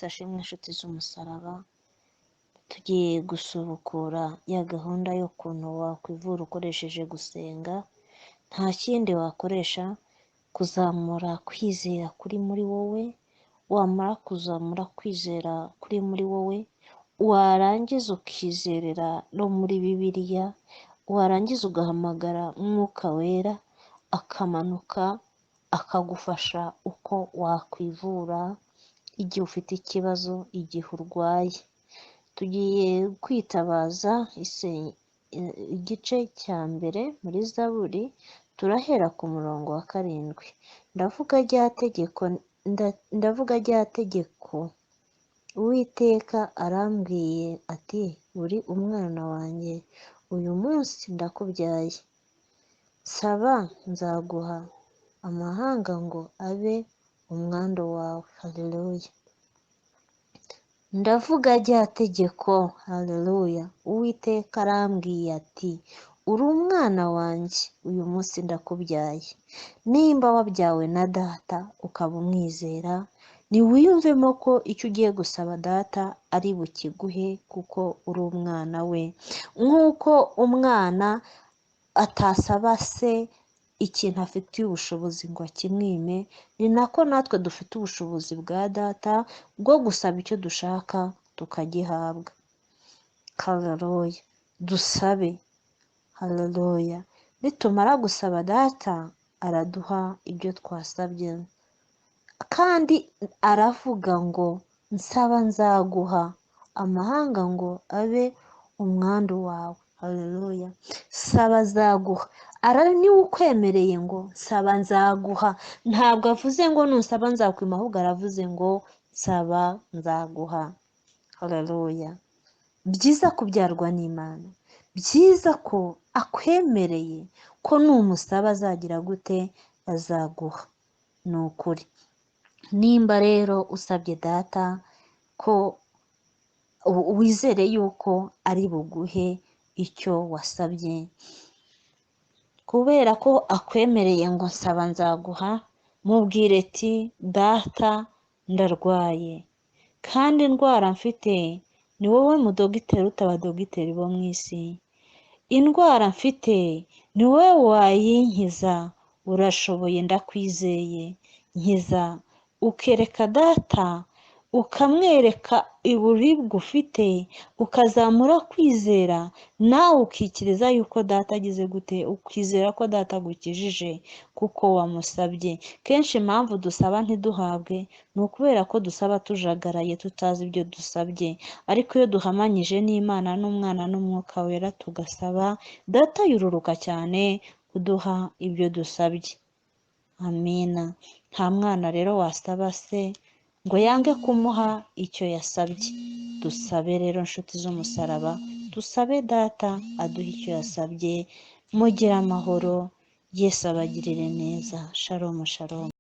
Ashimwe inshuti z'umusaraba, tugiye gusubukura ya gahunda y'ukuntu wakwivura ukoresheje gusenga. Nta kindi wakoresha, kuzamura kwizera kuri muri wowe, wamara kuzamura kwizera kuri muri wowe, warangiza ukizerera no muri Bibiliya, warangiza ugahamagara Mwuka Wera akamanuka akagufasha uko wakwivura igihe ufite ikibazo, igihe urwaye. Tugiye kwitabaza igice cya mbere muri Zaburi, turahera ku murongo wa 7. Ndavuga rya tegeko, Uwiteka arambwiye ati, uri umwana wanjye, uyu munsi ndakubyaye. Saba nzaguha amahanga ngo abe umwandu wawe. Haleluya. Ndavuga rya tegeko, haleluya. Uwiteka arambwiye ati, uri umwana wanjye, uyu munsi ndakubyaye. Nimba wabyawe na data ukaba umwizera, niwiyumvemo ko icyo ugiye gusaba data ari bukiguhe, kuko uri umwana we. Nk'uko umwana atasaba se ikintu afitiye ubushobozi ngo akimwime, ni nako natwe dufite ubushobozi bwa data bwo gusaba icyo dushaka tukagihabwa. Haleluya. Dusabe. Haleluya. Nitumara gusaba data araduha ibyo twasabye, kandi aravuga ngo nsaba nzaguha amahanga ngo abe umwandu wawe. Haleluya. Saba azaguha. Niwe ukwemereye ngo nsaba nzaguha. Ntabwo avuze ngo nusaba nzakwima, ahubwo aravuze ngo nsaba nzaguha. Haleluya. Byiza kubyarwa n'Imana, byiza ko akwemereye ko numusaba azagira gute, azaguha. Ni ukuri. Nimba rero usabye data, ko wizere yuko ari buguhe icyo wasabye, kubera ko akwemereye ngo nsaba nzaguha. Mubwire ati, data ndarwaye, kandi indwara mfite ni wowe mudogiteri utabadogiteri bo mu isi. Indwara mfite ni wowe wayinkiza, urashoboye, ndakwizeye. Nkiza. Ukereka data, ukamwereka uburibwe ufite, ukazamura kwizera, nawe ukikiriza yuko data agize gute, ukizera ko data agukijije kuko wamusabye. Kenshi impamvu dusaba ntiduhabwe ni ukubera ko dusaba tujagaraye, tutazi ibyo dusabye. Ariko iyo duhamanyije n'Imana n'Umwana n'Umwuka Wera tugasaba, data yururuka cyane kuduha ibyo dusabye. Amina. Nta mwana rero wasaba se ngo yange kumuha icyo yasabye. Dusabe rero inshuti z'umusaraba, dusabe data aduha icyo yasabye. Mugire amahoro. Yesu abagirire neza. Shalom shalom.